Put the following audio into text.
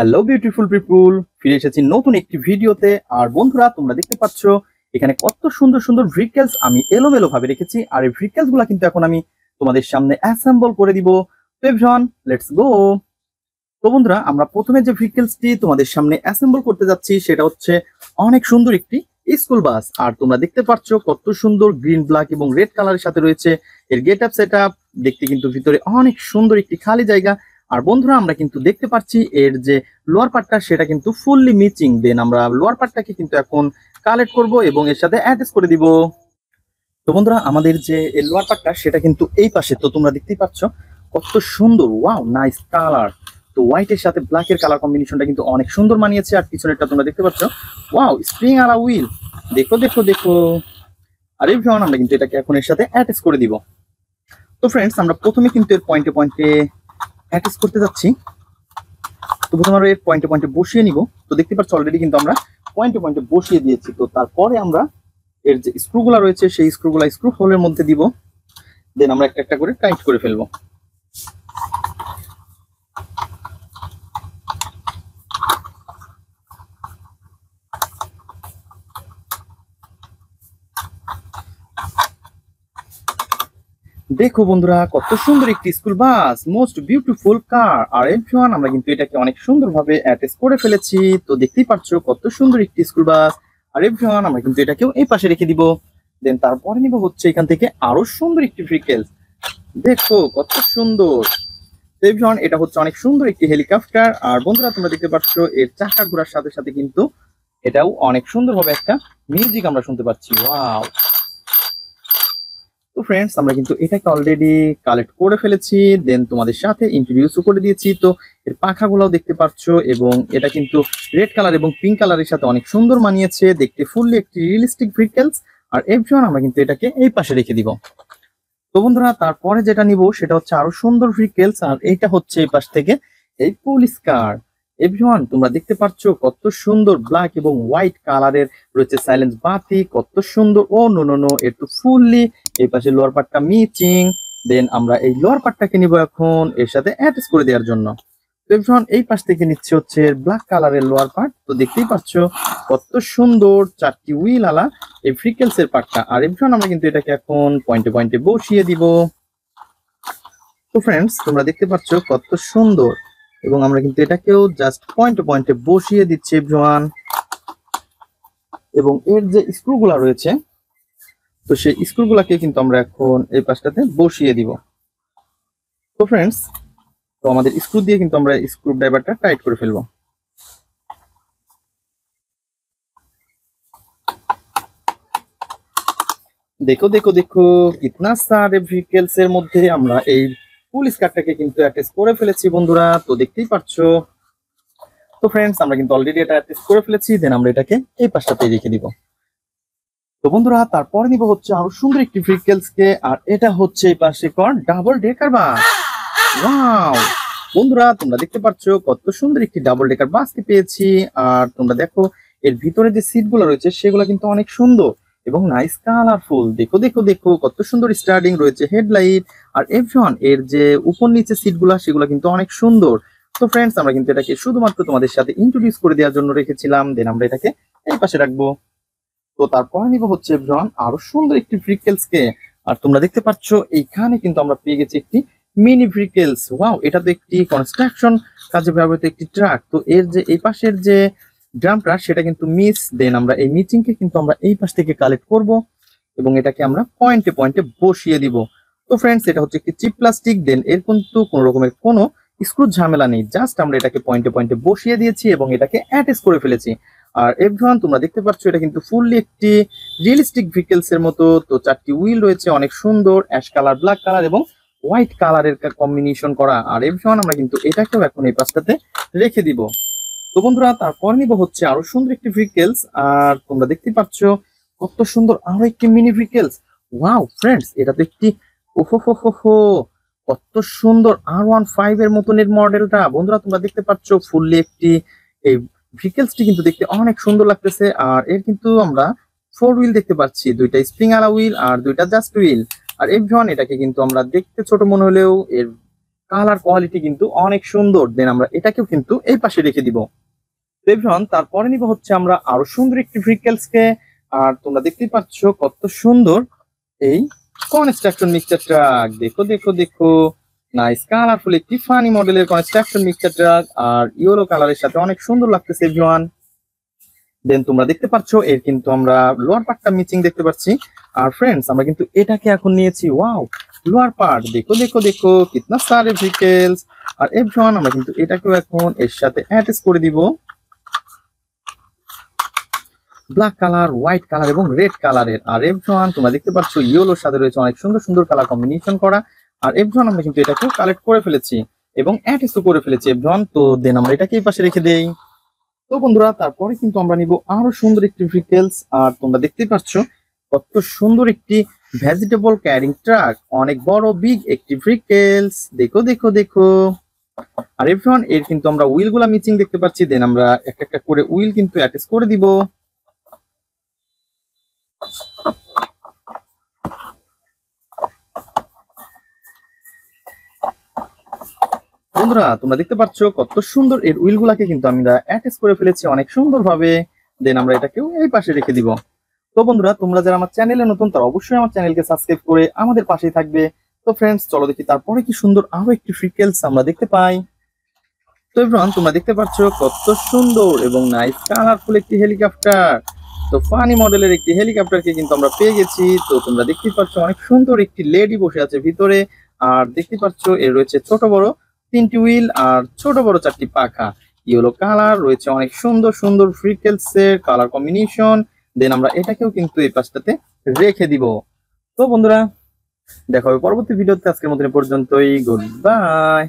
Hello beautiful পিপুল, ফিরে এসেছি নতুন একটি ভিডিওতে। আর বন্ধুরা, তোমরা দেখতে পাচ্ছ এখানে কত সুন্দর সুন্দর ভেহিকলস আমি এলোমেলো ভাবে রেখেছি। আর এই ভেহিকলস গুলা কিন্তু এখন আমি তোমাদের সামনে অ্যাসেম্বল করে দিব। তো এভরিওয়ান, লেটস গো। তো বন্ধুরা, আমরা প্রথমে যে ভেহিকলসটি তোমাদের সামনে অ্যাসেম্বল করতে যাচ্ছি সেটা হচ্ছে অনেক সুন্দর একটি স্কুল বাস। আর তোমরা দেখতে পাচ্ছ কত সুন্দর গ্রিন, ব্ল্যাক এবং রেড কালারের সাথে রয়েছে এর গেট আপ সেট আপ। দেখতে কিন্তু ভিতরে অনেক সুন্দর একটি খালি জায়গা। আর বন্ধুরা, আমরা কিন্তু দেখতে পাচ্ছি এর যে লোয়ার পার্টটা সেটা কিন্তু ফুললি মিচিং। দেন আমরা লোয়ার পার্টটাকে কিন্তু এখন কালেক্ট করব এবং এর সাথে অ্যাটাচ করে দিব। তো বন্ধুরা, আমাদের যে লোয়ার পার্টটা সেটা কিন্তু এই পাশে। তো তোমরা দেখতেই পাচ্ছ কত সুন্দর, ওয়াও নাইস কালার। তো হোয়াইটের সাথে ব্ল্যাকের কালার কম্বিনেশনটা কিন্তু অনেক সুন্দর মানিয়েছে। আর পিছনেরটা তোমরা দেখতে পাচ্ছ, ওয়াও স্প্রিং আলা হুইল। দেখো দেখো দেখো। আর এই ভিডিও আমরা কিন্তু এটাকে এখন এর সাথে অ্যাটাচ করে দিব। তো ফ্রেন্ডস, আমরা প্রথমে কিন্তু এর পয়েন্টে পয়েন্টে অ্যাটাচ করতে যাচ্ছি। তো প্রথমে আমরা এর পয়েন্টে পয়েন্টে বসিয়ে নিব। তো দেখতে পাচ্ছ অলরেডি কিন্তু আমরা পয়েন্টে পয়েন্টে বসিয়ে দিয়েছি। তো তারপরে আমরা এর যে স্ক্রুগুলা রয়েছে সেই স্ক্রুগুলা স্ক্রু হোলের মধ্যে দিব। দেন আমরা একটা একটা করে টাইট করে ফেলবো। দেখো বন্ধুরা, কত সুন্দর একটি স্কুল বাস, মোস্ট বিউটিফুল কার। আর এভরিওয়ান, আমরা কিন্তু এটাকে অনেক সুন্দরভাবে অ্যাটাচ করে ফেলেছি। তো দেখতেই পাচ্ছ কত সুন্দর একটি স্কুল বাস। আর এভরিওয়ান, আমরা কিন্তু এটাকেও এই পাশে রেখে দিব। দেন তারপরে নিব হচ্ছে এখান থেকে আরো সুন্দর একটি ভেহিকল। দেখো কত সুন্দর। এভরিওয়ান, এটা হচ্ছে অনেক সুন্দর একটি হেলিকপ্টার। আর বন্ধুরা, তোমরা দেখতে পাচ্ছ এর চাকা ঘোরার সাথে সাথে কিন্তু এটাও অনেক সুন্দরভাবে একটা মিউজিক আমরা শুনতে পাচ্ছি। ওয়াও। তো ফ্রেন্ডস, আমরা কিন্তু এটাকে অলরেডি কালেক্ট করে ফেলেছি। দেন তোমাদের সাথে ইন্ট্রোডিউসও করে দিয়েছি। তো এর পাখাগুলোও দেখতে পাচ্ছ এবং এটা কিন্তু রেড কালার এবং পিঙ্ক কালারের সাথে অনেক সুন্দর মানিয়েছে। দেখতে ফুললি একটি রিয়েলিস্টিক ভেহিকলস। আর এভরিওয়ান, আমরা কিন্তু এটাকে এই পাশে রেখে দিব। তো বন্ধুরা, তারপরে যেটা নিব সেটা হচ্ছে আরো সুন্দর ভেহিকলস। আর এইটা হচ্ছে এই পাশ থেকে এই পুলিশ কার। এভরিওয়ান, তোমরা দেখতে পাচ্ছ কত সুন্দর ব্ল্যাক এবং হোয়াইট কালারের রয়েছে সাইলেন্স বাতি। কত সুন্দর। ও নো নো নো, একটু ফুললি এই পাশে লোয়ার পার্টটা মিচিং। দেন আমরা এই লোয়ার পার্টটাকে নিব এখন এর সাথে অ্যাটাচ করে দেওয়ার জন্য। তো এভরিওয়ান, এই পাশ থেকে নিচ্ছে হচ্ছে ব্ল্যাক কালারের লোয়ার পার্ট। তো দেখতেই পাচ্ছ কত সুন্দর চারটি হুইল আলা এই ভেহিকলস এর পার্টটা। আর এভরিওয়ান, আমরা কিন্তু এটাকে এখন পয়েন্টে পয়েন্টে বসিয়ে দিব। তো ফ্রেন্ডস, তোমরা দেখতে পাচ্ছ কত সুন্দর এবং আমরা কিন্তু এটাকেও জাস্ট পয়েন্টে পয়েন্টে বসিয়ে দিচ্ছি এভরিওয়ান। এবং এর যে স্ক্রুগুলা রয়েছে, তো সেই স্ক্রুগুলাকে কিন্তু আমরা এখন এই পাশটাতে বসিয়ে দিব। তো ফ্রেন্ডস, তো আমাদের স্ক্রু দিয়ে কিন্তু আমরা স্ক্রু ড্রাইভারটা টাইট করে ফেলবো। দেখো দেখো দেখো, কিতনা সারে ভেহিকলস এর মধ্যে আমরা এই পুলিশ কারটাকে কিন্তু অ্যাটাচ করে ফেলেছি বন্ধুরা। তো দেখতেই পাচ্ছো। তো ফ্রেন্ডস, আমরা কিন্তু অলরেডি এটা অ্যাটাচ করে ফেলেছি। দেন আমরা এটাকে এই পাশটাতে রেখে দিব। তো বন্ধুরা, তারপরে নিব হচ্ছে আরো সুন্দর একটি ভেহিকলস কে। আর এটা হচ্ছে এই পাশে কোন ডাবল ডেকার বাস। ওয়াও বন্ধুরা, তোমরা দেখতে পাচ্ছ কত সুন্দর একটি ডাবল ডেকার বাসকে পেয়েছি। আর তোমরা দেখো এর ভিতরে যে সিট গুলো রয়েছে সেগুলো কিন্তু অনেক সুন্দর এবং নাইস কালারফুল। দেখো দেখো দেখো, কত সুন্দর স্টার্টিং রয়েছে হেডলাইট। আর এভরিওয়ান, এর যে উপর নিচে সিট গুলা সেগুলো কিন্তু অনেক সুন্দর। তো ফ্রেন্ডস, আমরা কিন্তু এটাকে শুধুমাত্র তোমাদের সাথে ইন্ট্রোডিউস করে দেওয়ার জন্য রেখেছিলাম। দেন আমরা এটাকে এই পাশে রাখবো। তো তারপরে নিব হচ্ছে এভরিওয়ান আরো সুন্দর একটি ভেহিকলস কে। আর তোমরা দেখতে পাচ্ছ এইখানে কিন্তু আমরা পেয়ে গেছি একটি মিনি ভেহিকলস। ওয়াও, এটা তো একটি কনস্ট্রাকশন কাজে ব্যবহৃত একটি ট্রাক। তো এর যে এই পাশের যে ড্রামটা সেটা কিন্তু মিস। দেন আমরা এই মিচিং কে কিন্তু আমরা এই পাশ থেকে কালেক্ট করব এবং এটাকে আমরা পয়েন্টে পয়েন্টে বসিয়ে দিব। তো ফ্রেন্ডস, এটা হচ্ছে একটি চিপ প্লাস্টিক। দেন এর কিন্তু কোনো রকমের কোনো স্ক্রু ঝামেলা নেই। জাস্ট আমরা এটাকে পয়েন্টে পয়েন্টে বসিয়ে দিয়েছি এবং এটাকে অ্যাটাচ করে ফেলেছি। আর এভরিওয়ান, তোমরা দেখতে পাচ্ছ এটা কিন্তু ফুললি একটি রিয়েলিস্টিক ভেহিকলস এর মতো। তো চারটি হুইল রয়েছে অনেক সুন্দর অ্যাশ কালার, ব্ল্যাক কালার এবং হোয়াইট কালারের কম্বিনেশন করা। আর এভরিওয়ান, আমরা কিন্তু এটাকেও এখন এই পাশটাতে রেখে দিব। তো বন্ধুরা, তারপর নিব হচ্ছে আরো সুন্দর একটি ভেহিকলস। আর তোমরা দেখতে পাচ্ছ কত সুন্দর আরো একটি মিনি ভেহিকলস। ওয়াও ফ্রেন্ডস, এটা তো একটি ওহো, কত সুন্দর R15 এর মতন এর মডেলটা। বন্ধুরা, তোমরা দেখতে পাচ্ছ ফুললি একটি এই ভেহিকলসটি কিন্তু দেখতে অনেক সুন্দর লাগতেছে। আর এর কিন্তু আমরা 4 হুইল দেখতে পাচ্ছি, দুইটা স্প্রিং আলা হুইল আর দুইটা জাস্ট হুইল। আর এভরিওয়ান, এটাকে কিন্তু আমরা দেখতে ছোট মনে হলেও এর কালার কোয়ালিটি কিন্তু অনেক সুন্দর। দেন আমরা এটাকেও কিন্তু এই পাশে রেখে দিব। এভরিওয়ান, তারপরে নিব হচ্ছে আমরা আরো সুন্দর একটি ভেহিকলস কে। আর তোমরা দেখতেই পাচ্ছ কত সুন্দর এই কনস্ট্রাকশন মিক্সচার ট্রাক। দেখো দেখো দেখো, নাইস কালারফুল একটি ফানি মডেলের কনস্ট্রাকশন মিক্সচার ট্রাক, আর ইয়েলো কালারের সাথে অনেক সুন্দর লাগতেছে এভরিওয়ান। দেন তোমরা দেখতে পাচ্ছ এর কিন্তু আমরা লোয়ার পার্টটা মিচিং দেখতে পাচ্ছি। আর ফ্রেন্ডস, আমরা কিন্তু এটাকে এখন নিয়েছি ওয়াও লোয়ার পার্ট। দেখো দেখো দেখো কিতনা সারে ভেহিকলস। আর এভরিওয়ান, আমরা কিন্তু এটাকেও এখন এর সাথে অ্যাটাচ করে দিব ব্ল্যাক কালার, হোয়াইট কালার এবং রেড কালারের। আর এভরিওয়ান, তোমরা দেখতে পাচ্ছ ইয়েলোর সাথে রয়েছে অনেক সুন্দর সুন্দর কালার কম্বিনেশন করা। আর এভরিওয়ান, আমরা কিন্তু এটাকেও কালেক্ট করে ফেলেছি এবং অ্যাটাচও করে ফেলেছি এভরিওয়ান। তো দেন আমরা এটাকে এই পাশে রেখে দেই। তো বন্ধুরা, তারপরে কিন্তু আমরা নিব আরো সুন্দর একটি ভেহিকলস। আর তোমরা দেখতেই পাচ্ছ কত সুন্দর একটি ভেজিটেবল ক্যারিং ট্রাক, অনেক বড় বিগ একটি ভেহিকলস। দেখো দেখো দেখো। আর এভরিওয়ান, এর কিন্তু আমরা হুইল গুলা মিচিং দেখতে পাচ্ছি। দেন আমরা একটা একটা করে হুইল কিন্তু অ্যাটাচ করে দিব। বন্ধুরা, তোমরা দেখতে পাচ্ছ কত সুন্দর এর হুইল গুলাকে কিন্তু আমরা অ্যাটাচ করে ফেলেছি অনেক সুন্দর ভাবে। দেন আমরা এটাকেও এই পাশে রেখে দিব। তো বন্ধুরা, তোমরা যারা আমার চ্যানেলে নতুন তারা অবশ্যই আমার চ্যানেলকে সাবস্ক্রাইব করে আমাদের পাশেই থাকবে। তো ফ্রেন্ডস, চলো দেখি তারপরে কি সুন্দর আরো একটি ভেহিকলস আমরা দেখতে পাই। তো এভরিওয়ান, তোমরা দেখতে পাচ্ছ কত সুন্দর এবং নাইস কালারফুল একটি হেলিকপ্টার। তো ফানি মডেলের একটি হেলিকপ্টারকে কিন্তু আমরা পেয়ে গেছি। তো তোমরা দেখতেই পাচ্ছ অনেক সুন্দর একটি লেডি বসে আছে ভিতরে। আর দেখতে পাচ্ছ এর রয়েছে ছোট বড় 3টি হুইল আর ছোট বড় 4টি পাখা। ইয়েলো কালার রয়েছে, অনেক সুন্দর সুন্দর ভেহিকলস এর কালার কম্বিনেশন। দেন আমরা এটাকেও কিন্তু এই পাশটাতে রেখে দিব। তো বন্ধুরা, দেখা হবে পরবর্তী ভিডিওতে। আজকের মতো এ পর্যন্তই, গুড বাই।